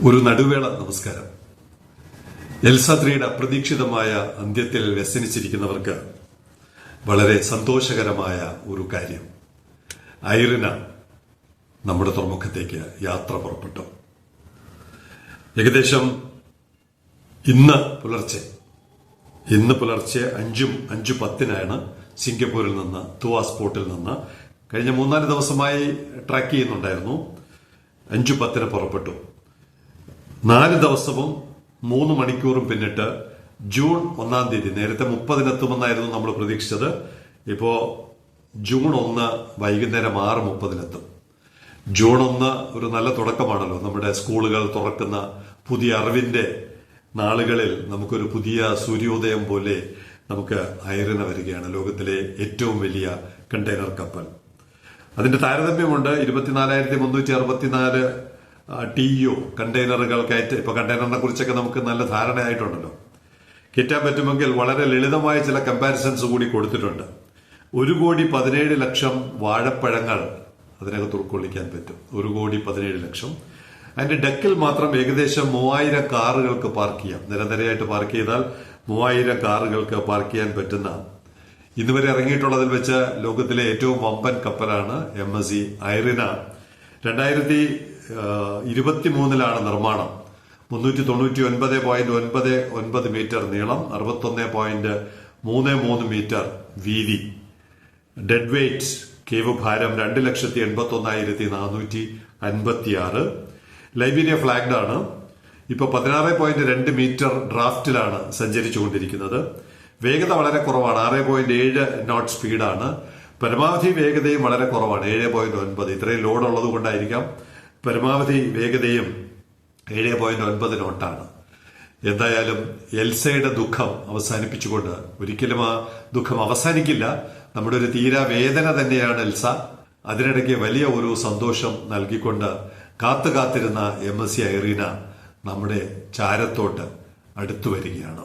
ഒരു നടുവേള നമസ്കാരം. എൽസ 3യുടെ അപ്രതീക്ഷിതമായ അന്ത്യത്തിൽ വ്യസനിച്ചിരിക്കുന്നവർക്ക് വളരെ സന്തോഷകരമായ ഒരു കാര്യം. ഐറിന നമ്മുടെ തുറമുഖത്തേക്ക് യാത്ര പുറപ്പെട്ടു. ഏകദേശം ഇന്ന് പുലർച്ചെ 5:10 സിംഗപ്പൂരിൽ നിന്ന് തുവാസ് പോർട്ടിൽ നിന്ന് കഴിഞ്ഞ 3-4 ദിവസമായി ട്രാക്ക് ചെയ്യുന്നുണ്ടായിരുന്നു. 5:10 പുറപ്പെട്ടു. 4 ദിവസവും 3 മണിക്കൂറും പിന്നിട്ട് ജൂൺ 1 തീയതി, നേരത്തെ 30 എത്തുമെന്നായിരുന്നു നമ്മൾ പ്രതീക്ഷിച്ചത്. ഇപ്പോ ജൂൺ 1 വൈകുന്നേരം 6:30 ജൂൺ 1 ഒരു നല്ല തുടക്കമാണല്ലോ. നമ്മുടെ സ്കൂളുകൾ തുറക്കുന്ന പുതിയ അറിവിന്റെ നാളുകളിൽ നമുക്കൊരു പുതിയ സൂര്യോദയം പോലെ നമുക്ക് ഐറിന വരികയാണ്. ലോകത്തിലെ ഏറ്റവും വലിയ കണ്ടെയ്നർ കപ്പൽ. അതിന്റെ താരതമ്യമുണ്ട്. 24,364 TEU കണ്ടെയ്നറുകൾ കയറ്റി. ഇപ്പൊ കണ്ടെയ്നറിനെ കുറിച്ചൊക്കെ നമുക്ക് നല്ല ധാരണയായിട്ടുണ്ടല്ലോ. കയറ്റാൻ പറ്റുമെങ്കിൽ വളരെ ലളിതമായ ചില കമ്പാരിസൺസ് കൂടി കൊടുത്തിട്ടുണ്ട്. 1,17,00,000 വാഴപ്പഴങ്ങൾ അതിനകത്ത് ഉൾക്കൊള്ളിക്കാൻ പറ്റും. 1,17,00,000. അതിന്റെ ഡെക്കിൽ മാത്രം ഏകദേശം 3000 കാറുകൾക്ക് പാർക്ക് ചെയ്യാം. നിരനിരയായിട്ട് പാർക്ക് ചെയ്താൽ 3000 കാറുകൾക്ക് പാർക്ക് ചെയ്യാൻ പറ്റുന്ന, ഇന്നുവരെ ഇറങ്ങിയിട്ടുള്ളതിൽ വെച്ച് ലോകത്തിലെ ഏറ്റവും വമ്പൻ കപ്പലാണ് MSC ഐറിന. 2023 നിർമ്മാണം. 399.99 മീറ്റർ നീളം, 61.33 മീറ്റർ വീതി. ഡെഡ് വെയ്റ്റ് കേവ് ഭാരം 2,81,456. ലൈബീരിയ ഫ്ലാഗ്ഡ് ആണ്. ഇപ്പൊ 16.2 മീറ്റർ ഡ്രാഫ്റ്റിലാണ് സഞ്ചരിച്ചുകൊണ്ടിരിക്കുന്നത്. വേഗത വളരെ കുറവാണ്. 6.7 നോട്ട് സ്പീഡാണ്. പരമാവധി വേഗതയും വളരെ കുറവാണ്. 7.9. ഇത്രയും ലോഡ് ഉള്ളത് കൊണ്ടായിരിക്കാം പരമാവധി വേഗതയും 7.9 നോട്ടാണ്. എന്തായാലും എൽസയുടെ ദുഃഖം അവസാനിപ്പിച്ചുകൊണ്ട്, ഒരിക്കലും ആ ദുഃഖം അവസാനിക്കില്ല, നമ്മുടെ ഒരു തീരാവേദന തന്നെയാണ് എൽസ. അതിനിടയ്ക്ക് വലിയ ഒരു സന്തോഷം നൽകിക്കൊണ്ട് കാത്തിരുന്ന MSC ഐറിന നമ്മുടെ ചാരത്തോട്ട് അടുത്തു വരികയാണ്.